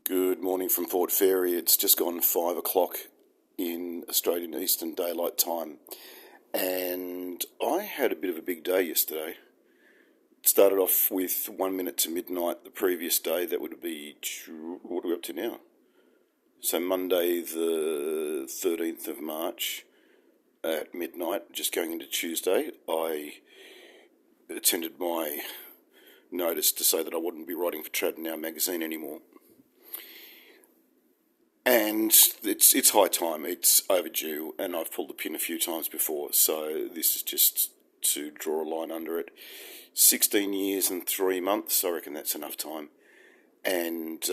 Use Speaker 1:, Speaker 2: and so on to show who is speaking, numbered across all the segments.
Speaker 1: Good morning from Fort Fairy. It's just gone 5 o'clock in Australian Eastern Daylight Time, and I had a bit of a big day yesterday. It started off with 1 minute to midnight the previous day. That would be, what are we up to now? So Monday the 13th of March at midnight, just going into Tuesday, I attended my notice to say that I wouldn't be writing for Trad Now magazine anymore. And it's high time, it's overdue, and I've pulled the pin a few times before, so this is just to draw a line under it. 16 years and 3 months, I reckon that's enough time. And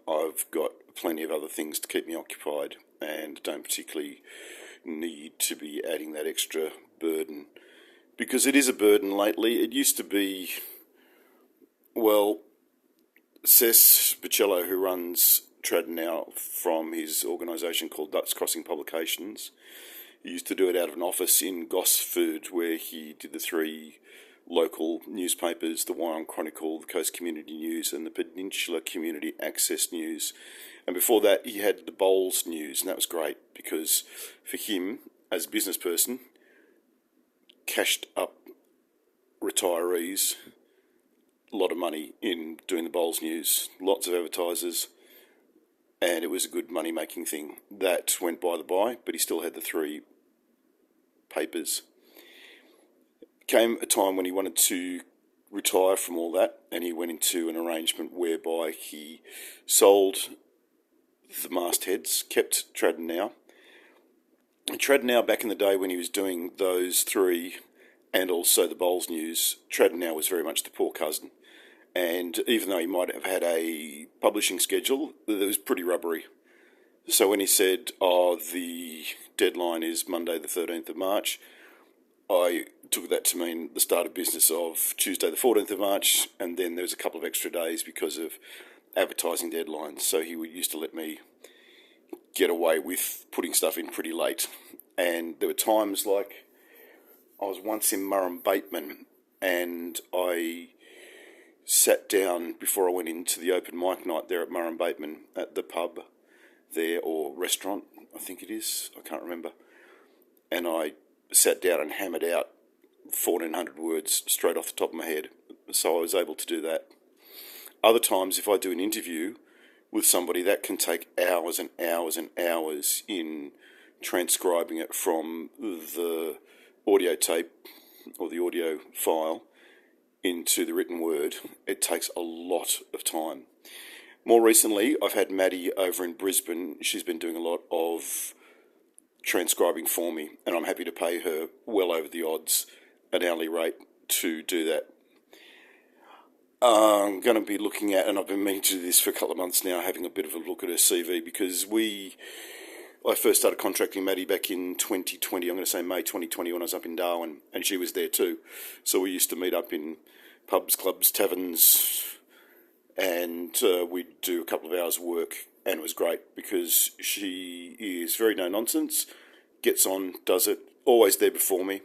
Speaker 1: I've got plenty of other things to keep me occupied, and don't particularly need to be adding that extra burden. Because it is a burden lately. It used to be, well, Cess Bicello, who runs Trad Now from his organisation called Ducks Crossing Publications. He used to do it out of an office in Gosford, where he did the 3 local newspapers, the Wyong Chronicle, the Coast Community News and the Peninsula Community Access News. And before that he had the Bowls News, and that was great because for him, as a business person, cashed up retirees a lot of money in doing the Bowls News, lots of advertisers, and it was a good money-making thing. That went by the by, but he still had the 3 papers. Came a time when he wanted to retire from all that, and he went into an arrangement whereby he sold the mastheads, kept Trad Now. And Trad Now, back in the day when he was doing those 3 and also the Bowls News, Trad Now was very much the poor cousin. And even though he might have had a publishing schedule, it was pretty rubbery. So when he said, the deadline is Monday the 13th of March, I took that to mean the start of business of Tuesday the 14th of March, and then there was a couple of extra days because of advertising deadlines. So he used to let me get away with putting stuff in pretty late. And there were times like I was once in Murrum Bateman, and I sat down before I went into the open mic night there at Murrum Bateman at the pub there, or restaurant, I think it is, I can't remember. And I sat down and hammered out 1,400 words straight off the top of my head. So I was able to do that. Other times, if I do an interview with somebody, that can take hours and hours and hours in transcribing it from the audio tape or the audio file into the written word. It takes a lot of time. More recently, I've had Maddie over in Brisbane. She's been doing a lot of transcribing for me, and I'm happy to pay her well over the odds an hourly rate to do that. I'm going to be looking at, and I've been meaning to do this for a couple of months now, having a bit of a look at her CV, because I first started contracting Maddie back in 2020, I'm going to say May 2020, when I was up in Darwin, and she was there too. So we used to meet up in pubs, clubs, taverns, and we'd do a couple of hours of work, and it was great because she is very no-nonsense, gets on, does it, always there before me,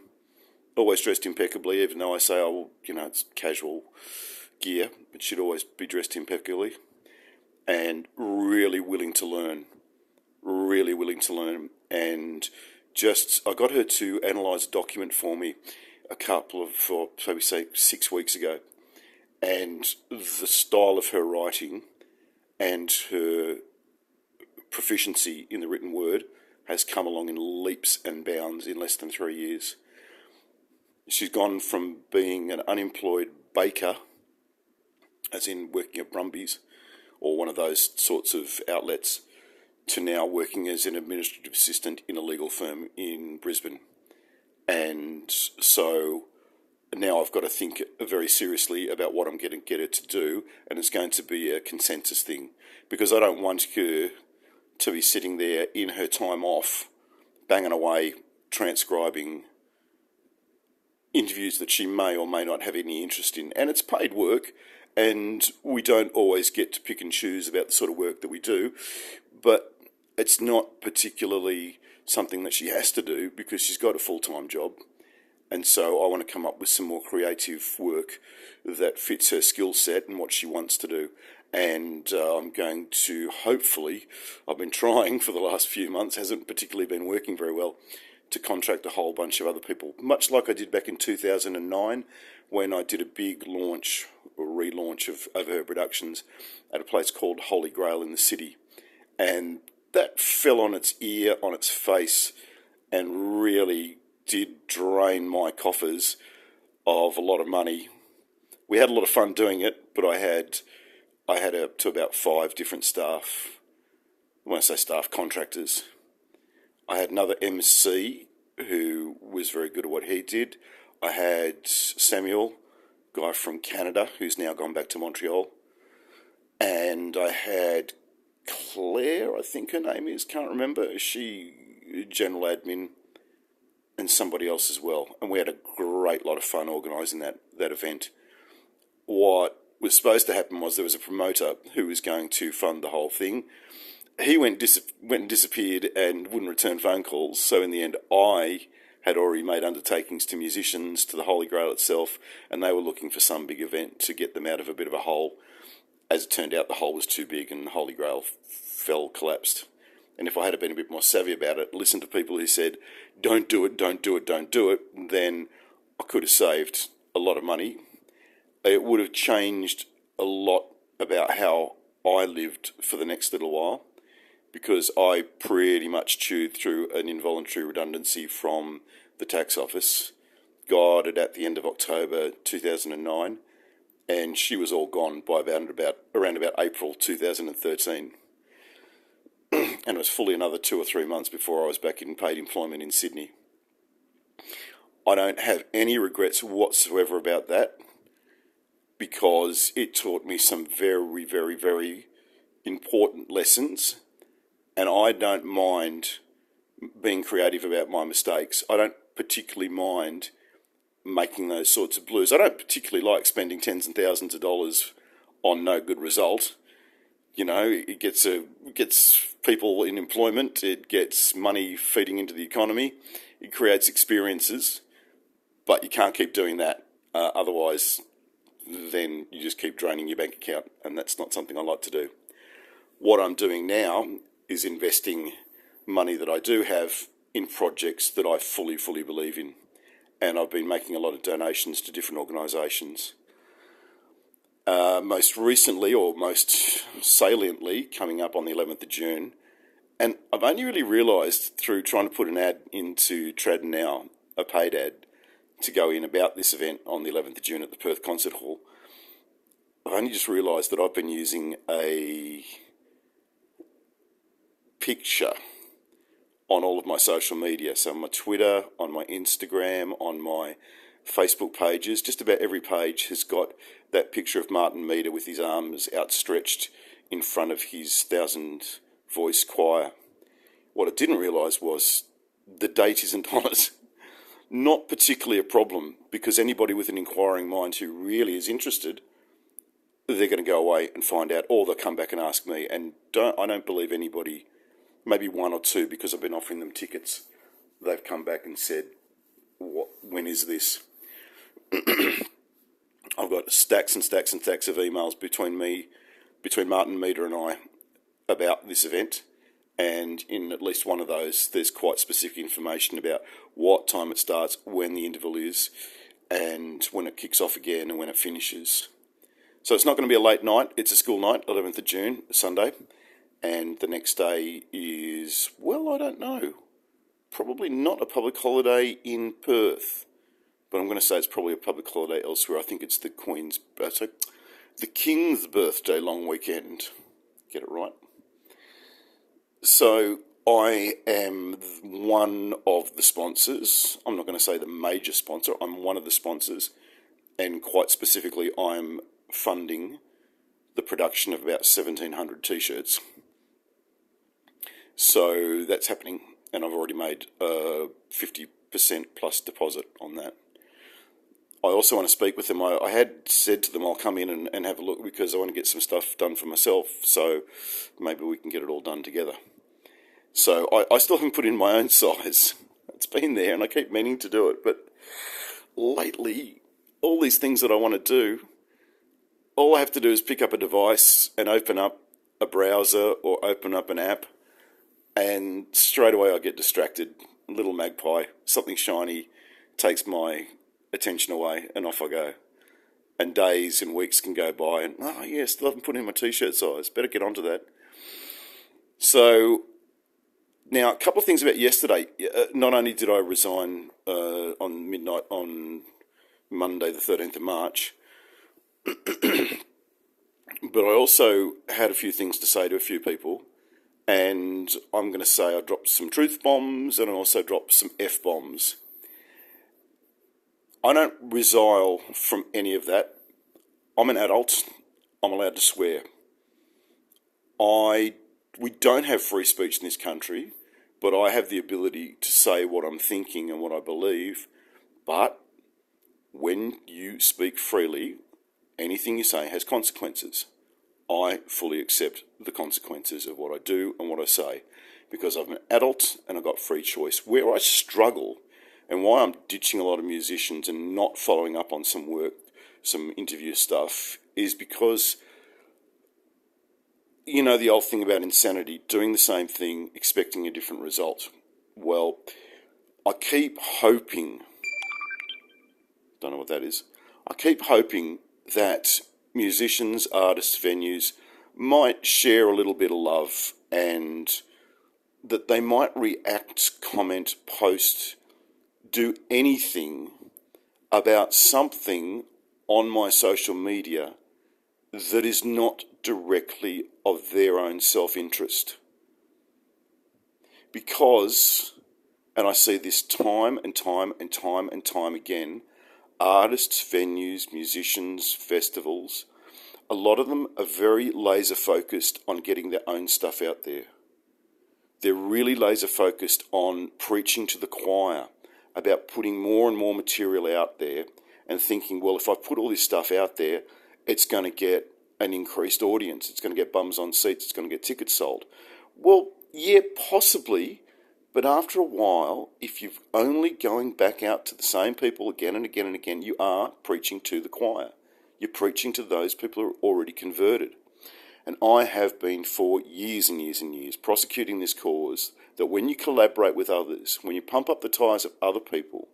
Speaker 1: always dressed impeccably, even though I say, it's casual gear, but she'd always be dressed impeccably, and really willing to learn. And I got her to analyse a document for me a couple of, maybe say 6 weeks ago, and the style of her writing and her proficiency in the written word has come along in leaps and bounds in less than 3 years. She's gone from being an unemployed baker, as in working at Brumbies or one of those sorts of outlets, to now working as an administrative assistant in a legal firm in Brisbane. And so now I've got to think very seriously about what I'm going to get her to do, and it's going to be a consensus thing, because I don't want her to be sitting there in her time off, banging away, transcribing interviews that she may or may not have any interest in. And it's paid work, and we don't always get to pick and choose about the sort of work that we do, but it's not particularly something that she has to do because she's got a full-time job. And so I want to come up with some more creative work that fits her skill set and what she wants to do. and I'm going to hopefully, I've been trying for the last few months, hasn't particularly been working very well, to contract a whole bunch of other people, much like I did back in 2009 when I did a big launch or relaunch of Overheard Productions at a place called Holy Grail in the city. And that fell on its ear, on its face, and really did drain my coffers of a lot of money. We had a lot of fun doing it, but I had up to about 5 different staff. When I say staff, contractors. I had another MC who was very good at what he did. I had Samuel, guy from Canada, who's now gone back to Montreal. And I had Claire, I think her name is, can't remember. She general admin, and somebody else as well. And we had a great lot of fun organising that event. What was supposed to happen was there was a promoter who was going to fund the whole thing. He went and disappeared and wouldn't return phone calls. So in the end, I had already made undertakings to musicians, to the Holy Grail itself, and they were looking for some big event to get them out of a bit of a hole. As it turned out, the hole was too big and the Holy Grail collapsed. And if I had been a bit more savvy about it, listened to people who said, don't do it, don't do it, don't do it, then I could have saved a lot of money. It would have changed a lot about how I lived for the next little while, because I pretty much chewed through an involuntary redundancy from the tax office, got it at the end of October 2009, and she was all gone by around about April 2013. And it was fully another 2 or 3 months before I was back in paid employment in Sydney. I don't have any regrets whatsoever about that, because it taught me some very, very, very important lessons, and I don't mind being creative about my mistakes. I don't particularly mind making those sorts of blues. I don't particularly like spending tens and thousands of dollars on no good result. You know, it gets people in employment, it gets money feeding into the economy, it creates experiences, but you can't keep doing that. Otherwise, then you just keep draining your bank account, and that's not something I like to do. What I'm doing now is investing money that I do have in projects that I fully believe in, and I've been making a lot of donations to different organisations. Most recently, or most saliently, coming up on the 11th of June, and I've only really realised through trying to put an ad into Trad Now, a paid ad, to go in about this event on the 11th of June at the Perth Concert Hall. I've only just realised that I've been using a picture on all of my social media. So on my Twitter, on my Instagram, on my Facebook pages, just about every page has got that picture of Martin Meter with his arms outstretched in front of his 1,000-voice choir. What I didn't realise was the date isn't on it. Not particularly a problem, because anybody with an inquiring mind who really is interested, they're going to go away and find out, or they'll come back and ask me. And I don't believe anybody, maybe 1 or 2, because I've been offering them tickets, they've come back and said, when is this? I've got stacks and stacks and stacks of emails between Martin Meter and I about this event, and in at least one of those there's quite specific information about what time it starts, when the interval is, and when it kicks off again and when it finishes. So it's not going to be a late night, it's a school night, 11th of June, Sunday, and the next day is, well, I don't know, probably not a public holiday in Perth, but I'm going to say it's probably a public holiday elsewhere. I think it's the King's birthday long weekend. Get it right. So I am one of the sponsors. I'm not going to say the major sponsor. I'm one of the sponsors, and quite specifically, I'm funding the production of about 1,700 T-shirts. So that's happening, and I've already made a 50% plus deposit on that. I also want to speak with them. I had said to them I'll come in and have a look, because I want to get some stuff done for myself, so maybe we can get it all done together. So I still haven't put in my own size. It's been there, and I keep meaning to do it, but lately, all these things that I want to do, all I have to do is pick up a device and open up a browser or open up an app, and straight away I get distracted. A little magpie, something shiny, takes my attention away, and off I go. And days and weeks can go by, and oh yeah, still haven't put in my t-shirt size. Better get onto that. So now a couple of things about yesterday. Not only did I resign on midnight on Monday, the 13th of March, but I also had a few things to say to a few people, and I'm going to say I dropped some truth bombs and I also dropped some F-bombs. I don't resile from any of that. I'm an adult. I'm allowed to swear. We don't have free speech in this country, but I have the ability to say what I'm thinking and what I believe. But when you speak freely, anything you say has consequences. I fully accept the consequences of what I do and what I say because I'm an adult and I've got free choice. Where I struggle and why I'm ditching a lot of musicians and not following up on some work, some interview stuff, is because, you know, the old thing about insanity, doing the same thing, expecting a different result. Well, I keep hoping, don't know what that is, I keep hoping that musicians, artists, venues might share a little bit of love and that they might react, comment, post, do anything about something on my social media that is not directly of their own self-interest. Because, and I see this time and time and time and time again, artists, venues, musicians, festivals, a lot of them are very laser focused on getting their own stuff out there. They're really laser focused on preaching to the choir about putting more and more material out there and thinking, well, if I put all this stuff out there, it's going to get an increased audience. It's going to get bums on seats. It's going to get tickets sold. Well, yeah, possibly. But after a while, if you're only going back out to the same people again and again and again, you are preaching to the choir. You're preaching to those people who are already converted. And I have been for years and years and years prosecuting this cause that when you collaborate with others, when you pump up the tyres of other people,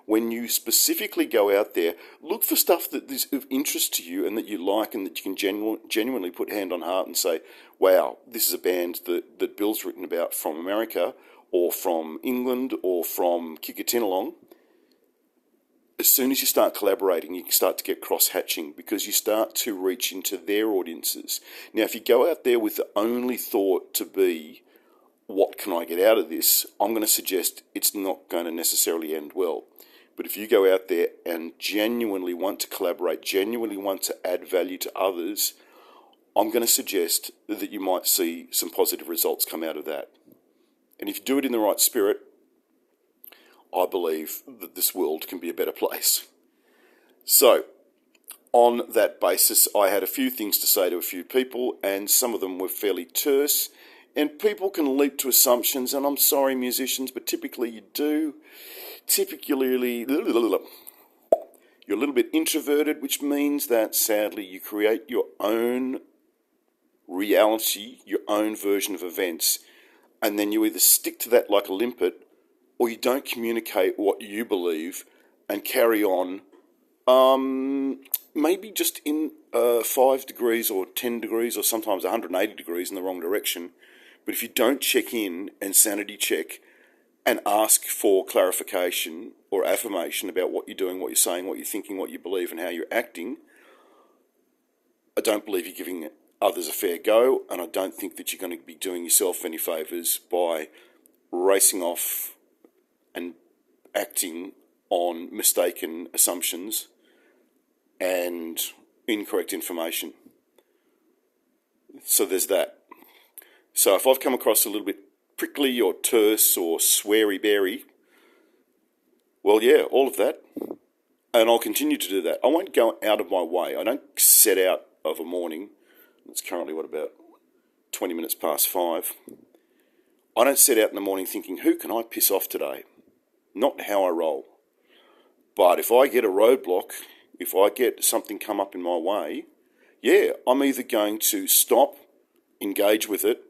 Speaker 1: when you specifically go out there, look for stuff that is of interest to you and that you like and that you can genuinely put hand on heart and say, wow, this is a band that Bill's written about from America or from England or from Kickatinalong. As soon as you start collaborating, you start to get cross-hatching because you start to reach into their audiences. Now, if you go out there with the only thought to be, what can I get out of this? I'm going to suggest it's not going to necessarily end well. But if you go out there and genuinely want to collaborate, genuinely want to add value to others, I'm going to suggest that you might see some positive results come out of that. And if you do it in the right spirit, I believe that this world can be a better place. So, on that basis, I had a few things to say to a few people, and some of them were fairly terse. And people can leap to assumptions, and I'm sorry, musicians, but typically you do. Typically, you're a little bit introverted, which means that, sadly, you create your own reality, your own version of events, and then you either stick to that like a limpet, or you don't communicate what you believe and carry on, maybe just in 5 degrees or 10 degrees or sometimes 180 degrees in the wrong direction. But if you don't check in and sanity check and ask for clarification or affirmation about what you're doing, what you're saying, what you're thinking, what you believe, and how you're acting, I don't believe you're giving others a fair go, and I don't think that you're going to be doing yourself any favours by racing off and acting on mistaken assumptions and incorrect information. So there's that. So if I've come across a little bit prickly or terse or sweary-beary, well, yeah, all of that. And I'll continue to do that. I won't go out of my way. I don't set out of a morning. It's currently, about 20 minutes past 5. I don't set out in the morning thinking, who can I piss off today? Not how I roll. But if I get a roadblock, if I get something come up in my way, yeah, I'm either going to stop, engage with it,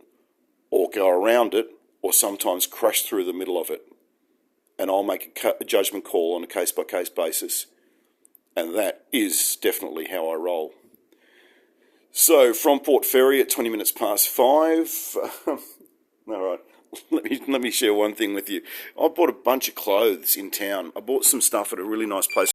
Speaker 1: or go around it, or sometimes crash through the middle of it. And I'll make a judgment call on a case-by-case basis. And that is definitely how I roll. So, from Port Fairy at 20 minutes past 5. All right, let me share one thing with you. I bought a bunch of clothes in town. I bought some stuff at a really nice place